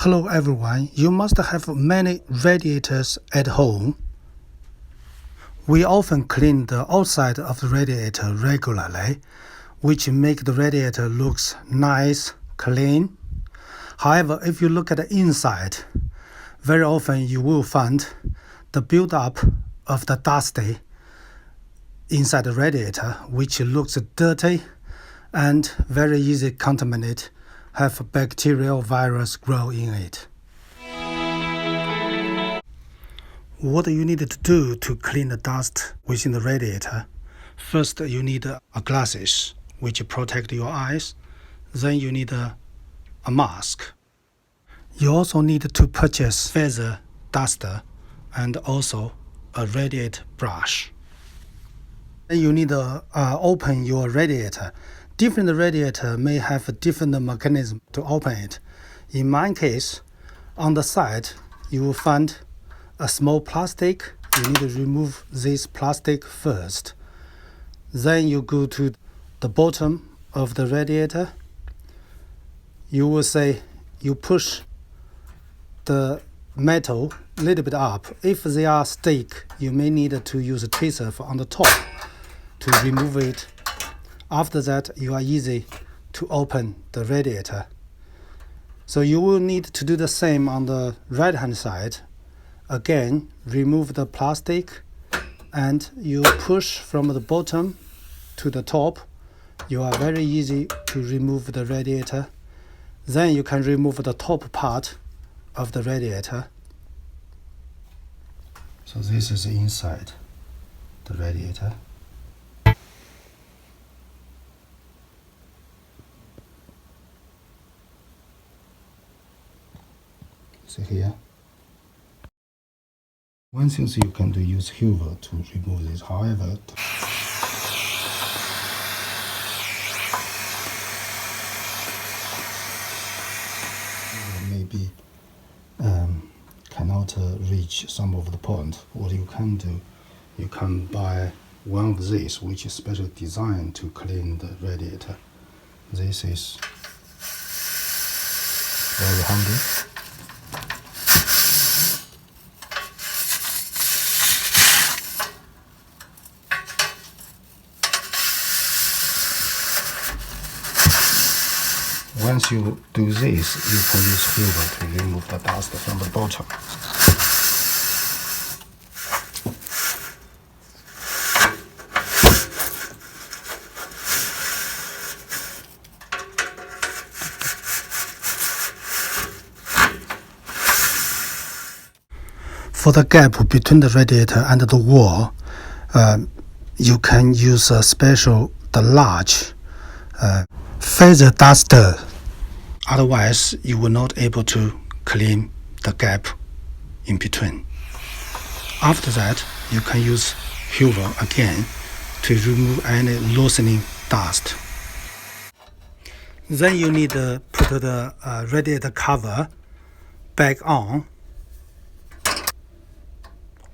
Hello everyone, you must have many radiators at home. We often clean the outside of the radiator regularly, which make the radiator looks nice, clean. However, if you look at the inside, very often you will find the buildup of the dusty inside the radiator, which looks dirty and very easy contaminate, have bacterial virus grow in it. What you need to do to clean the dust within the radiator? First, you need glasses which protect your eyes. Then you need a mask. You also need to purchase feather duster and also a radiator brush. Then you need to open your radiator. Different radiator may have a different mechanism to open it. In my case, on the side, you will find a small plastic. You need to remove this plastic first. Then you go to the bottom of the radiator. You will say you push the metal a little bit up. If they are stick, you may need to use a tweezer on the top to remove it. After that, you are easy to open the radiator. So you will need to do the same on the right hand side. Again, remove the plastic and you push from the bottom to the top. You are very easy to remove the radiator. Then you can remove the top part of the radiator. So this is inside the radiator. See here. One thing you can do use Hoover to remove this. However, maybe cannot reach some of the point. What you can do, you can buy one of these, which is specially designed to clean the radiator. This is very handy. Once you do this, you can use Hoover to remove the dust from the bottom. For the gap between the radiator and the wall, you can use a special, the large feather duster. Otherwise, you will not able to clean the gap in between. After that, you can use Hoover again to remove any loosening dust. Then you need to put the radiator cover back on.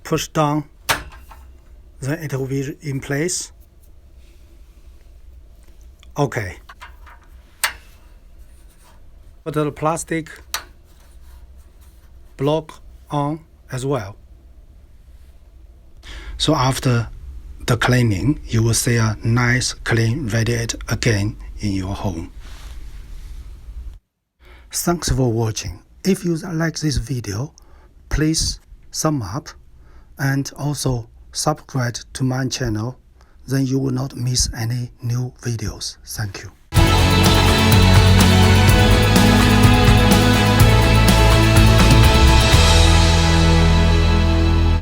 Push down, then it will be in place. Okay. Put the plastic block on as well. So after the cleaning, you will see a nice clean radiator again in your home. Thanks for watching. If you like this video, please thumb up and also subscribe to my channel. Then you will not miss any new videos. Thank you.